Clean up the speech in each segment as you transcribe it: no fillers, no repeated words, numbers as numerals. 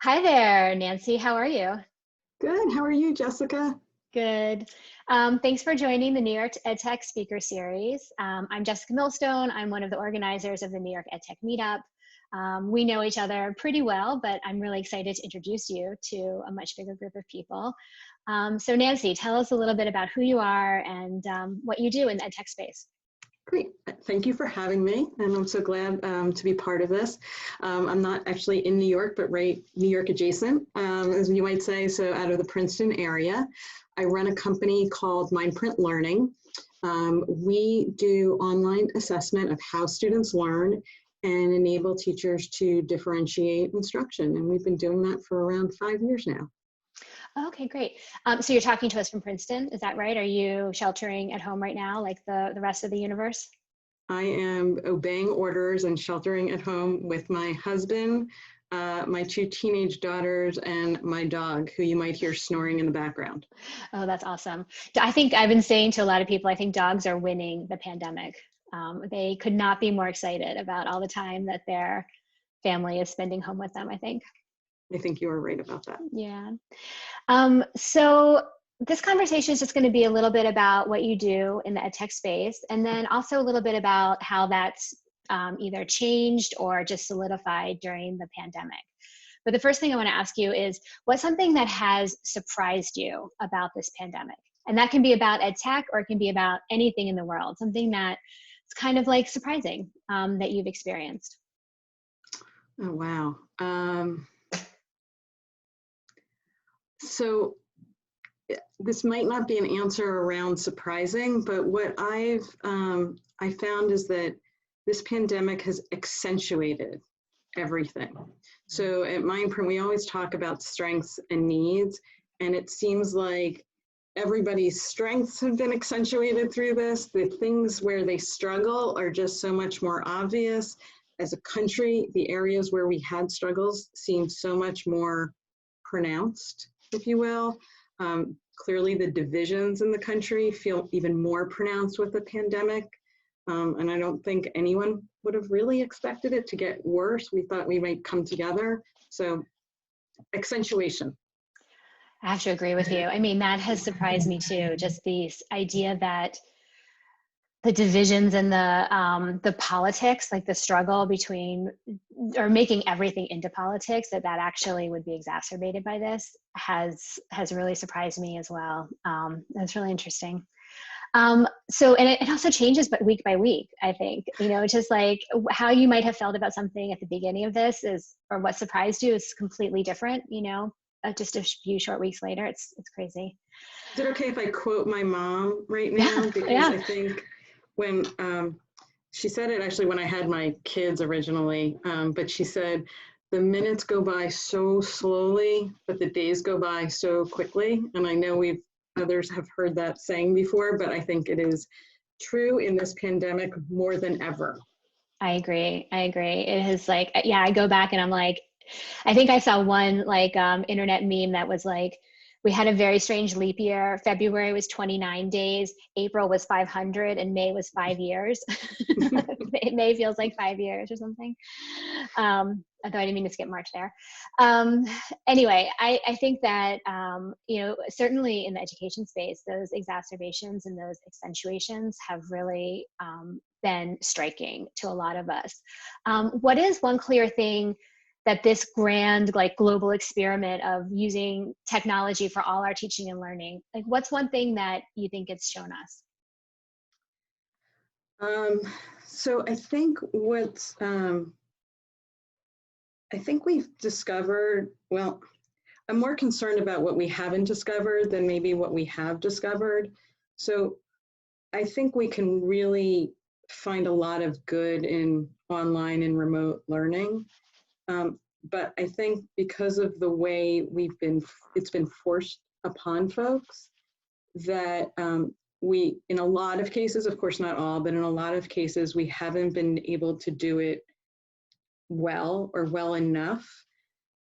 Hi there, Nancy. How are you? Good. How are you, Jessica? Good. Thanks for joining the New York EdTech Speaker Series. I'm Jessica Millstone. I'm one of the organizers of the New York EdTech Meetup. We know each other pretty well, but I'm really excited to introduce you to a much bigger group of people. So Nancy, tell us a little bit about who you are and what you do in the EdTech space. Great. Thank you for having me. And I'm so glad to be part of this. I'm not actually in New York, but right New York adjacent, as you might say, so out of the Princeton area. I run a company called Mindprint Learning. We do online assessment of how students learn and enable teachers to differentiate instruction. And we've been doing that for around 5 years now. Okay, great. So you're talking to us from Princeton, is that right? Are you sheltering at home right now, like the rest of the universe? I am obeying orders and sheltering at home with my husband, my 2 teenage daughters, and my dog, who you might hear snoring in the background. Oh, that's awesome. I think I've been saying to a lot of people, I think dogs are winning the pandemic. They could not be more excited about all the time that their family is spending home with them, I think. I think you are right about that. Yeah. So this conversation is just going to be a little bit about what you do in the edtech space, and then also a little bit about how that's either changed or just solidified during the pandemic. But the first thing I want to ask you is, what's something that has surprised you about this pandemic? And that can be about ed tech, or it can be about anything in the world, something that's kind of like surprising that you've experienced. Oh, wow. So this might not be an answer around surprising, but what I found is that this pandemic has accentuated everything. So at Mindprint, we always talk about strengths and needs, and it seems like everybody's strengths have been accentuated through this. The things where they struggle are just so much more obvious. As a country, the areas where we had struggles seem so much more pronounced, if you will. Clearly, the divisions in the country feel even more pronounced with the pandemic. And I don't think anyone would have really expected it to get worse. We thought we might come together. So accentuation. I have to agree with you. I mean, that has surprised me too. Just this idea that the divisions and the politics, like the struggle between, or making everything into politics, that actually would be exacerbated by this, has really surprised me as well. That's really interesting. So, and it also changes, but week by week, I think, it's just like how you might have felt about something at the beginning of this is, or what surprised you is completely different, just a few short weeks later. It's crazy. Is it okay if I quote my mom right Yeah, now? Because yeah. I think when she said it actually when I had my kids originally, but she said, the minutes go by so slowly, but the days go by so quickly. And I know others have heard that saying before, but I think it is true in this pandemic more than ever. I agree. It is like, yeah, I go back and I'm like, I think I saw one like internet meme that was like, we had a very strange leap year. February was 29 days, April was 500, and May was 5 years. May feels like 5 years or something. Although I didn't mean to skip March there. Anyway, I think that, certainly in the education space, those exacerbations and those accentuations have really been striking to a lot of us. What is one clear thing that this grand, like, global experiment of using technology for all our teaching and learning, like, what's one thing that you think it's shown us? So I think I think we've discovered, well, I'm more concerned about what we haven't discovered than maybe what we have discovered. So I think we can really find a lot of good in online and remote learning. But I think because of the way it's been forced upon folks, that we, in a lot of cases, of course not all, but in a lot of cases, we haven't been able to do it well or well enough,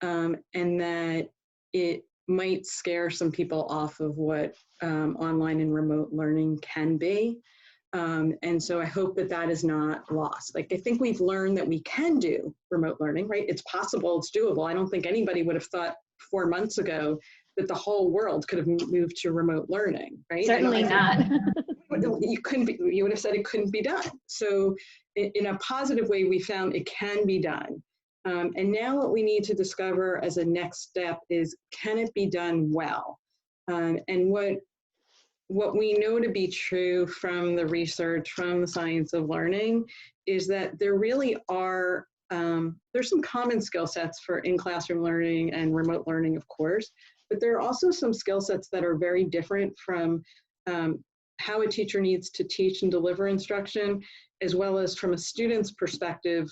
and that it might scare some people off of what online and remote learning can be. And so I hope that that is not lost. Like, I think we've learned that we can do remote learning, right? It's possible, it's doable. I don't think anybody would have thought 4 months ago that the whole world could have moved to remote learning, right? Certainly not. You would have said it couldn't be done. So in a positive way, we found it can be done. And now what we need to discover as a next step is, can it be done well? And what we know to be true from the research, from the science of learning, is that there really are, there's some common skill sets for in-classroom learning and remote learning, of course, but there are also some skill sets that are very different from how a teacher needs to teach and deliver instruction, as well as from a student's perspective,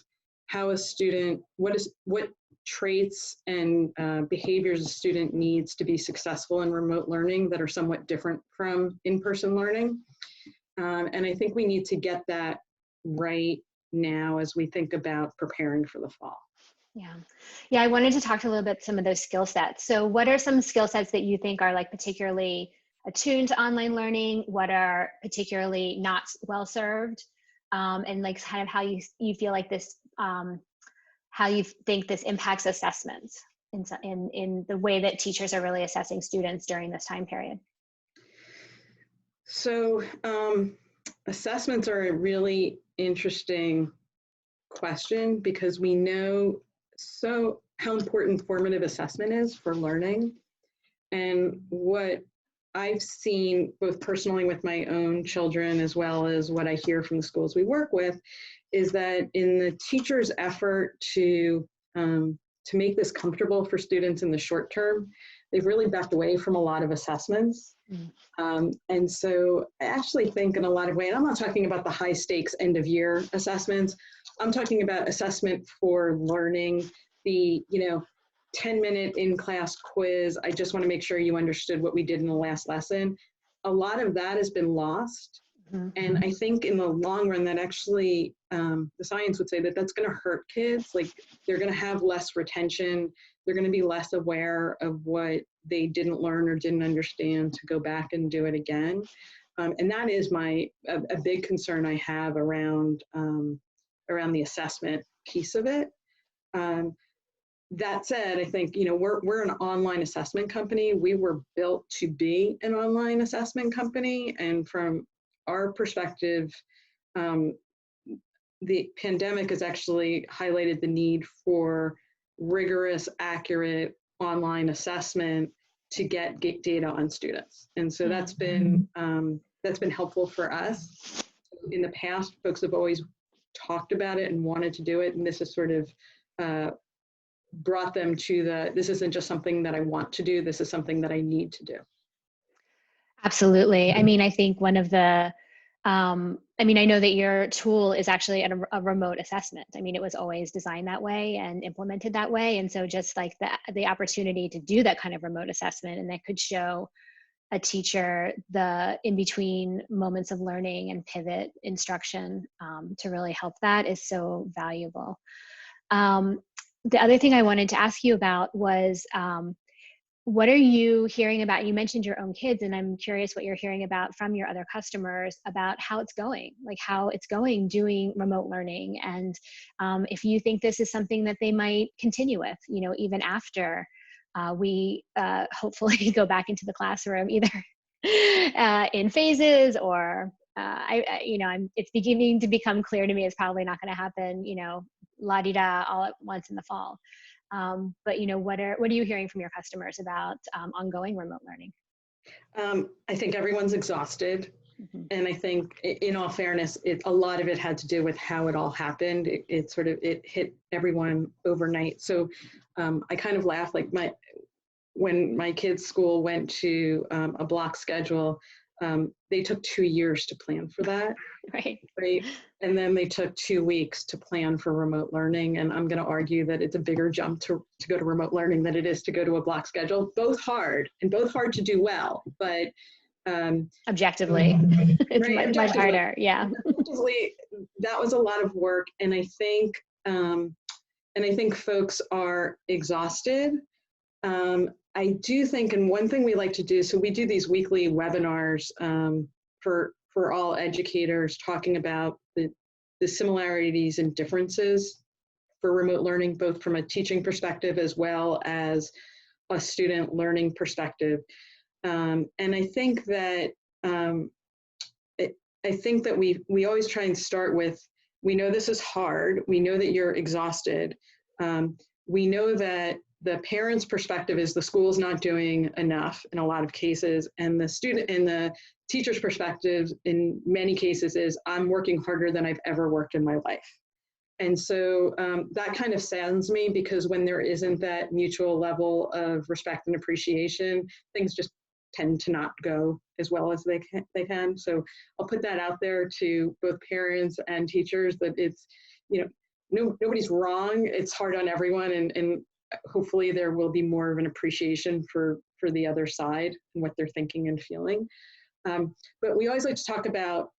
how a student, what traits and behaviors a student needs to be successful in remote learning that are somewhat different from in-person learning. And I think we need to get that right now as we think about preparing for the fall. Yeah. Yeah, I wanted to talk a little bit some of those skill sets. So what are some skill sets that you think are like particularly attuned to online learning? What are particularly not well served? And like kind of how you feel like this, how you think this impacts assessments in the way that teachers are really assessing students during this time period? So assessments are a really interesting question, because we know how important formative assessment is for learning. And what I've seen, both personally with my own children, as well as what I hear from the schools we work with, is that in the teacher's effort to make this comfortable for students in the short term, they've really backed away from a lot of assessments. And so I actually think in a lot of ways, and I'm not talking about the high stakes end of year assessments, I'm talking about assessment for learning, the 10-minute in-class quiz. I just want to make sure you understood what we did in the last lesson. A lot of that has been lost. And I think in the long run, that actually, the science would say that that's going to hurt kids. Like, they're going to have less retention. They're going to be less aware of what they didn't learn or didn't understand to go back and do it again. And that is a big concern I have around the assessment piece of it. That said, I think, we're an online assessment company. We were built to be an online assessment company. And from our perspective, the pandemic has actually highlighted the need for rigorous, accurate online assessment to get data on students. And so that's been helpful for us. In the past, folks have always talked about it and wanted to do it. And this has sort of brought them to this isn't just something that I want to do, this is something that I need to do. Absolutely. I mean, I think one of the, I know that your tool is actually a remote assessment. I mean, it was always designed that way and implemented that way. And so just like the opportunity to do that kind of remote assessment, and that could show a teacher the in-between moments of learning and pivot instruction to really help, that is so valuable. The other thing I wanted to ask you about was, what are you hearing about? You mentioned your own kids, and I'm curious what you're hearing about from your other customers about how it's going, like how it's going doing remote learning. And if you think this is something that they might continue with, even after we hopefully go back into the classroom, either in phases or, it's beginning to become clear to me it's probably not going to happen, la-di-da all at once in the fall. But what are you hearing from your customers about ongoing remote learning? I think everyone's exhausted. Mm-hmm. And I think, in all fairness, a lot of it had to do with how it all happened. It hit everyone overnight. So I kind of laugh, like when my kids' school went to a block schedule, they took 2 years to plan for that. Right. And then they took 2 weeks to plan for remote learning. And I'm going to argue that it's a bigger jump to go to remote learning than it is to go to a block schedule. Both hard to do well, but objectively, it's much harder. Yeah. Objectively, that was a lot of work. And I think folks are exhausted. I do think, and one thing we like to do, so we do these weekly webinars for for all educators, talking about the similarities and differences for remote learning, both from a teaching perspective as well as a student learning perspective. And I think that we always try and start with, we know this is hard. We know that you're exhausted. We know that the parent's perspective is the school's not doing enough in a lot of cases, and the student and the teacher's perspective in many cases is, I'm working harder than I've ever worked in my life. And so that kind of saddens me, because when there isn't that mutual level of respect and appreciation, things just tend to not go as well as they can. So I'll put that out there to both parents and teachers, that it's, nobody's wrong. It's hard on everyone, and hopefully there will be more of an appreciation for the other side and what they're thinking and feeling. But we always like to talk about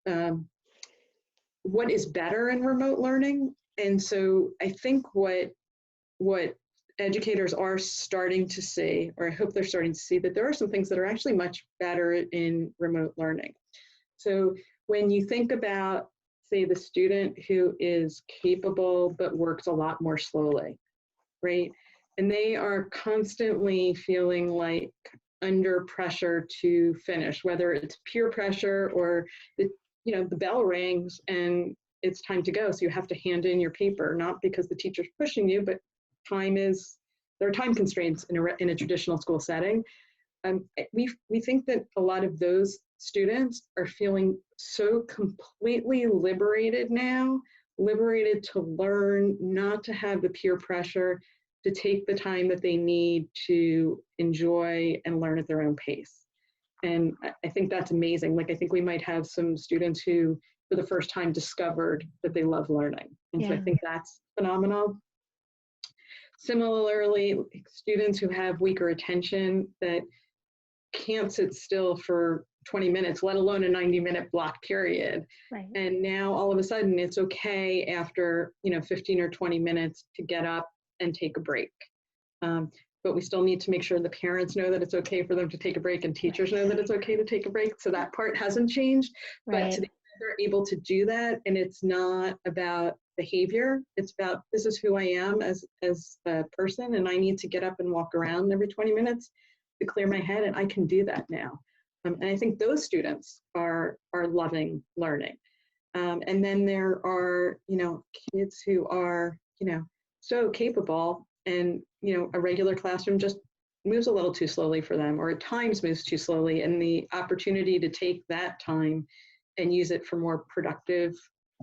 what is better in remote learning. And so I think what educators are starting to see, or I hope they're starting to see, that there are some things that are actually much better in remote learning. So when you think about, say, the student who is capable but works a lot more slowly, right? And they are constantly feeling like under pressure to finish, whether it's peer pressure or the bell rings and it's time to go. So you have to hand in your paper, not because the teacher's pushing you, but there are time constraints in a traditional school setting. We think that a lot of those students are feeling so completely liberated now, liberated to learn, not to have the peer pressure, to take the time that they need to enjoy and learn at their own pace. And I think that's amazing. Like, I think we might have some students who, for the first time, discovered that they love learning. And so I think that's phenomenal. Similarly, students who have weaker attention, that can't sit still for 20 minutes, let alone a 90-minute block period. Right. And now all of a sudden it's okay after 15 or 20 minutes to get up and take a break. But we still need to make sure the parents know that it's okay for them to take a break, and teachers know that it's okay to take a break. So that part hasn't changed. Right. But to the extent they're able to do that, and it's not about behavior, it's about, this is who I am as a person, and I need to get up and walk around every 20 minutes to clear my head, and I can do that now. And I think those students are loving learning. And then there are, kids who are, so capable, and, a regular classroom just moves a little too slowly for them, or at times moves too slowly, and the opportunity to take that time and use it for more productive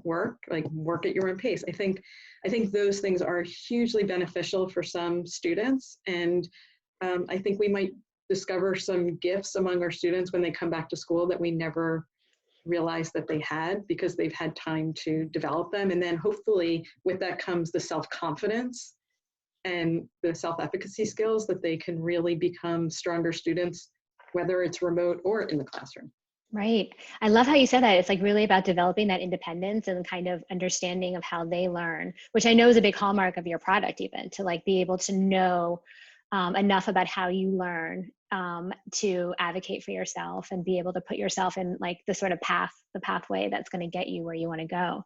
work, like work at your own pace. I think those things are hugely beneficial for some students. And I think we might discover some gifts among our students when they come back to school that we never realized that they had, because they've had time to develop them. And then hopefully with that comes the self-confidence and the self-efficacy skills that they can really become stronger students, whether it's remote or in the classroom. Right. I love how you said that. It's like really about developing that independence and kind of understanding of how they learn, which I know is a big hallmark of your product, even to like be able to know enough about how you learn to advocate for yourself and be able to put yourself in like the sort of pathway that's going to get you where you want to go.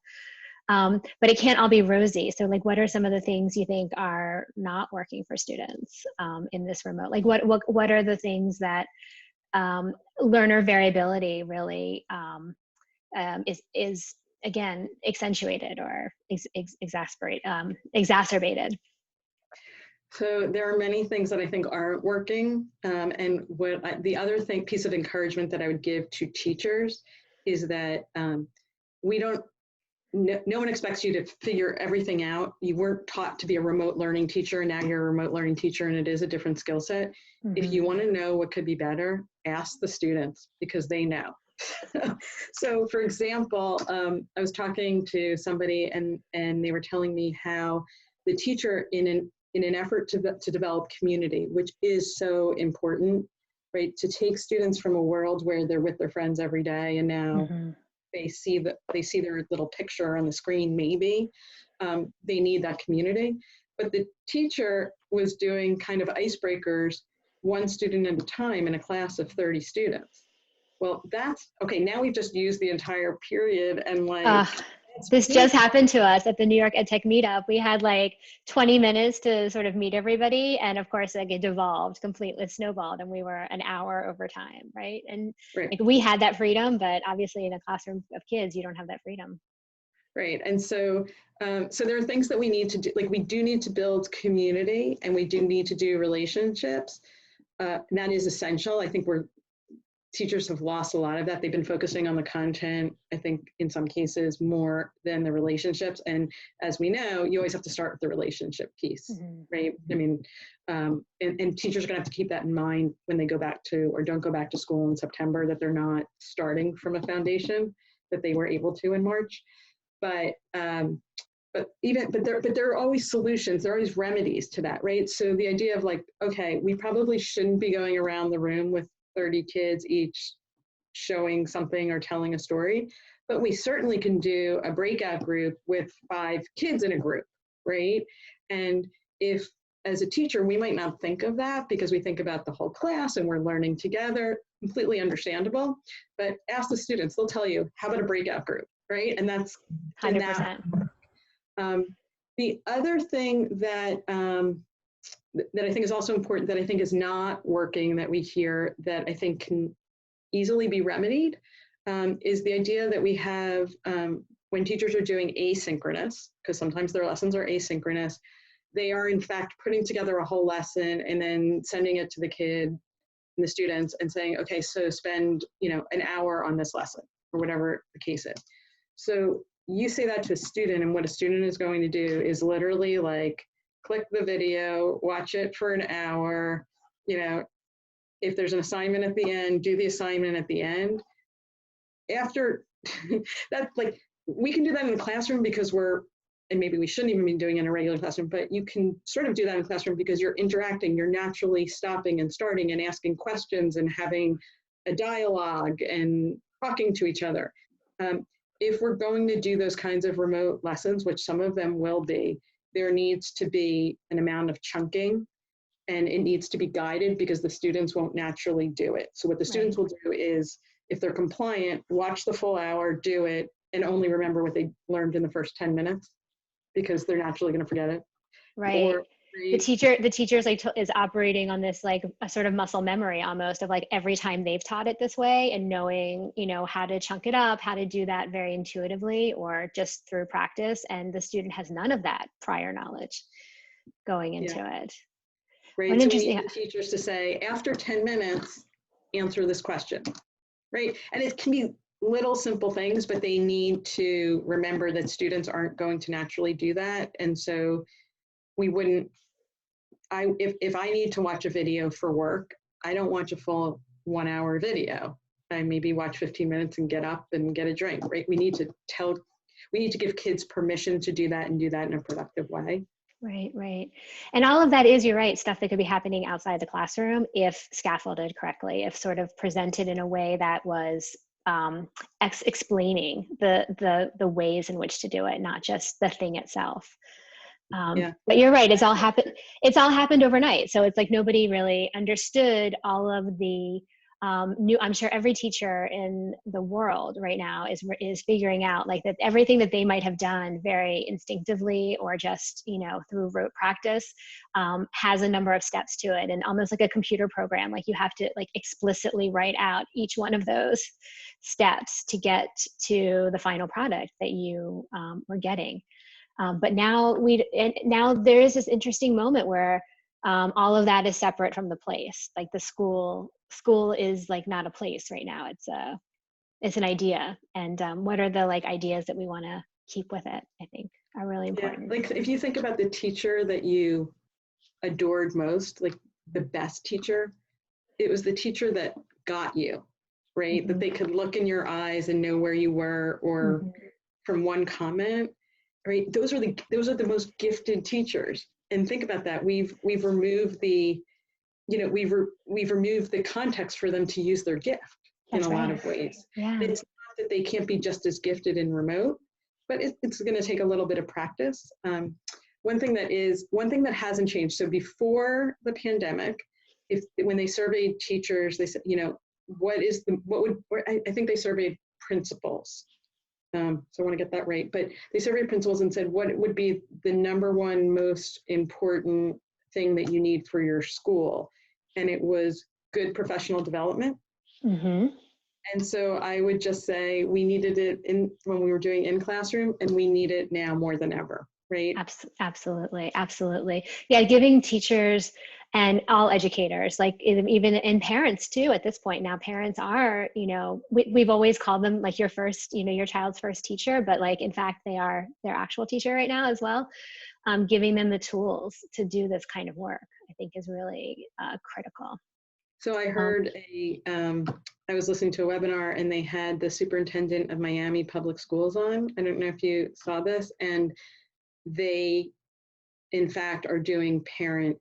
But it can't all be rosy. So like, what are some of the things you think are not working for students in this remote? Like what are the things that learner variability really is again, accentuated or exacerbated? So there are many things that I think aren't working. And the other piece of encouragement that I would give to teachers is that no one expects you to figure everything out. You weren't taught to be a remote learning teacher, and now you're a remote learning teacher, and it is a different skill set. Mm-hmm. If you want to know what could be better, ask the students, because they know. So for example, I was talking to somebody and they were telling me how the teacher in an effort to develop community, which is so important, right? To take students from a world where they're with their friends every day, and now mm-hmm. they see their little picture on the screen, maybe. They need that community. But the teacher was doing kind of icebreakers, one student at a time in a class of 30 students. Well, that's, okay, now we've just used the entire period and like, This just happened to us at the New York EdTech meetup. We had like 20 minutes to sort of meet everybody. And of course, like it devolved, completely snowballed, and we were an hour over time, right? And right. like we had that freedom, but obviously in a classroom of kids, you don't have that freedom. Right. And so, so there are things that we need to do, like we do need to build community and we do need to do relationships. That is essential. I think teachers have lost a lot of that. They've been focusing on the content, I think in some cases more than the relationships. And as we know, you always have to start with the relationship piece, right? I mean, and teachers are gonna have to keep that in mind when they go back to, or don't go back to school in September, that they're not starting from a foundation that they were able to in March. But there are always solutions. There are always remedies to that, right? So the idea of like, okay, we probably shouldn't be going around the room with 30 kids each showing something or telling a story, but we certainly can do a breakout group with 5 kids in a group, right? And if, as a teacher, we might not think of that because we think about the whole class and we're learning together, completely understandable, but ask the students, they'll tell you, how about a breakout group, right? And that's 100%. The other thing that I think is also important, that I think is not working, that we hear, that I think can easily be remedied, is the idea that we have, when teachers are doing asynchronous, because sometimes their lessons are asynchronous, they are in fact putting together a whole lesson and then sending it to the kid and the students and saying, okay, so spend, an hour on this lesson, or whatever the case is. So you say that to a student, and what a student is going to do is literally like, click the video, watch it for an hour, if there's an assignment at the end, do the assignment at the end. After that, like, we can do that in the classroom because and maybe we shouldn't even be doing it in a regular classroom, but you can sort of do that in the classroom because you're interacting, you're naturally stopping and starting and asking questions and having a dialogue and talking to each other. If we're going to do those kinds of remote lessons, which some of them will be, there needs to be an amount of chunking, and it needs to be guided because the students won't naturally do it. So what the students will do is, if they're compliant, watch the full hour, do it, and only remember what they learned in the first 10 minutes because they're naturally going to forget it. Right. Or the teacher's like is operating on this like a sort of muscle memory almost of like every time they've taught it this way and knowing, how to chunk it up, how to do that very intuitively or just through practice. And the student has none of that prior knowledge going into it. Right. So we need the teachers to say, after 10 minutes, answer this question. Right. And it can be little simple things, but they need to remember that students aren't going to naturally do that. And so we wouldn't, if I need to watch a video for work, I don't watch a full 1 hour video. I maybe watch 15 minutes and get up and get a drink, right? We need to give kids permission to do that and do that in a productive way. Right. And all of that is, you're right, stuff that could be happening outside the classroom if scaffolded correctly, if sort of presented in a way that was explaining the ways in which to do it, not just the thing itself. But you're right, it's all happened overnight. So it's like nobody really understood all of the I'm sure every teacher in the world right now is figuring out like that everything that they might have done very instinctively or just, through rote practice has a number of steps to it, and almost like a computer program, like you have to like explicitly write out each one of those steps to get to the final product that you were getting. But now there is this interesting moment where all of that is separate from the place. Like the school is like not a place right now. It's an idea. And what are the like ideas that we want to keep with it, I think are really important. Yeah, like if you think about the teacher that you adored most, like the best teacher, it was the teacher that got you, right? Mm-hmm. That they could look in your eyes and know where you were, or from one comment, right? Those are the most gifted teachers. And think about that. We've removed the, we've removed the context for them to use their gift. That's in a lot of ways. Yeah. It's not that they can't be just as gifted in remote, but it's going to take a little bit of practice. One thing that hasn't changed. So before the pandemic, when they surveyed teachers, they said, what would, I think they surveyed principals. So I want to get that right, but they surveyed principals and said, what would be the number one most important thing that you need for your school? And it was good professional development. Mm-hmm. And so I would just say we needed it when we were doing in classroom, and we need it now more than ever, right? Absolutely, absolutely. Yeah, giving teachers and all educators, like even in parents too, at this point now, parents are, we've always called them like your first, your child's first teacher, but like, in fact, they are their actual teacher right now as well. Giving them the tools to do this kind of work, I think is really critical. So I heard I was listening to a webinar, and they had the superintendent of Miami Public Schools on. I don't know if you saw this, and they, in fact, are doing parent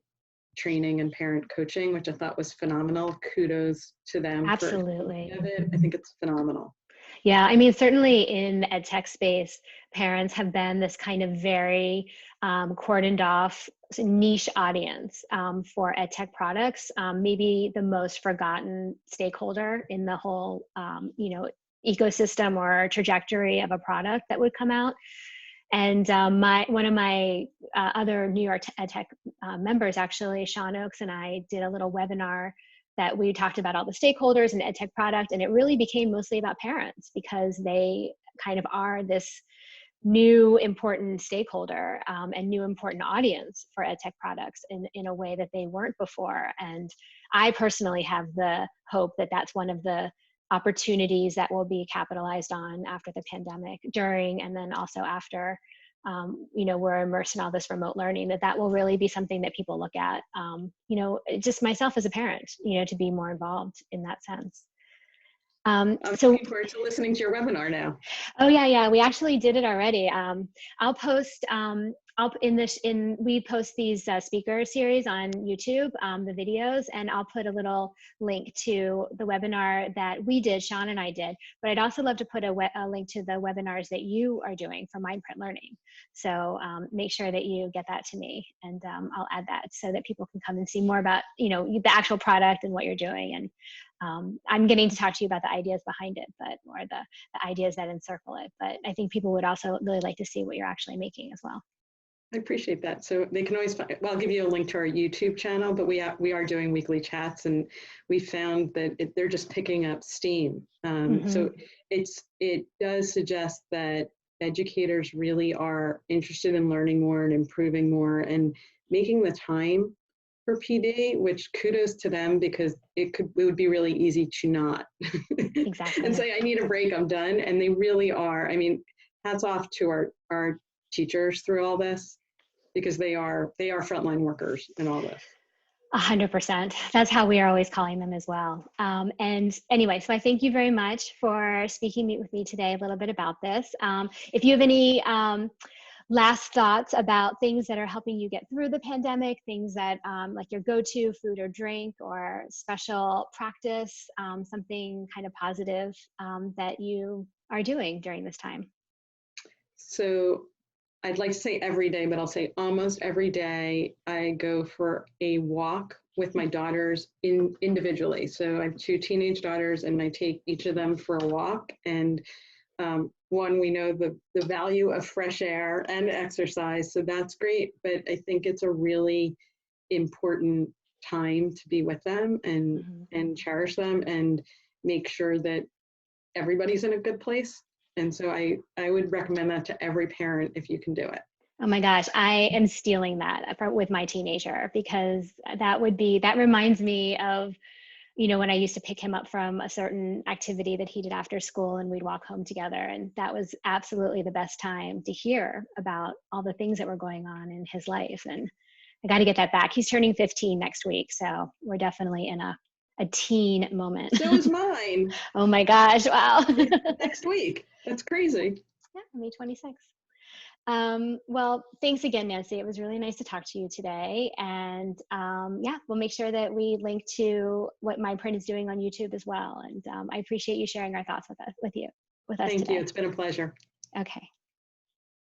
training and parent coaching, which I thought was phenomenal. Kudos to them. Absolutely. For it. I think it's phenomenal. Yeah, I mean, certainly in the ed tech space, parents have been this kind of very cordoned off niche audience for ed tech products, maybe the most forgotten stakeholder in the whole, ecosystem or trajectory of a product that would come out. And one of my other New York ed tech members, actually, Sean Oakes, and I did a little webinar that we talked about all the stakeholders in ed tech product, and it really became mostly about parents because they kind of are this new important stakeholder and new important audience for ed tech products in a way that they weren't before. And I personally have the hope that that's one of the opportunities that will be capitalized on after the pandemic, during, and then also after we're immersed in all this remote learning, that will really be something that people look at, just myself as a parent, to be more involved in that sense. I'm looking forward to listening to your webinar now. Oh yeah, we actually did it already. I'll post we post these speaker series on YouTube, the videos, and I'll put a little link to the webinar that we did, Sean and I did, but I'd also love to put a link to the webinars that you are doing for Mindprint Learning. So make sure that you get that to me, and I'll add that so that people can come and see more about, the actual product and what you're doing. And I'm getting to talk to you about the ideas behind it, or the ideas that encircle it. But I think people would also really like to see what you're actually making as well. I appreciate that. So they can always find, well, I'll give you a link to our YouTube channel, but we are doing weekly chats, and we found that they're just picking up steam. So it does suggest that educators really are interested in learning more and improving more and making the time for PD, which kudos to them, because it would be really easy to not. Exactly. And say, I need a break, I'm done. And they really are. I mean, hats off to our teachers through all this, because they are frontline workers in all this. 100%. That's how we are always calling them as well. And anyway, so I thank you very much for speaking with me today a little bit about this. If you have any last thoughts about things that are helping you get through the pandemic, things that like your go-to food or drink or special practice, something kind of positive that you are doing during this time. So I'd like to say every day, but I'll say almost every day I go for a walk with my daughters individually. So I have 2 teenage daughters, and I take each of them for a walk. And one, we know the value of fresh air and exercise, so that's great. But I think it's a really important time to be with them and cherish them and make sure that everybody's in a good place. And so I would recommend that to every parent if you can do it. Oh my gosh, I am stealing that with my teenager, because that reminds me of, when I used to pick him up from a certain activity that he did after school, and we'd walk home together. And that was absolutely the best time to hear about all the things that were going on in his life. And I got to get that back. He's turning 15 next week. So we're definitely in a teen moment. So is mine. Oh my gosh, wow. Next week. That's crazy. Yeah, May 26th. Well, thanks again, Nancy. It was really nice to talk to you today. And yeah, we'll make sure that we link to what Mindprint is doing on YouTube as well. And I appreciate you sharing our thoughts with us Thank today. you. It's been a pleasure. Okay.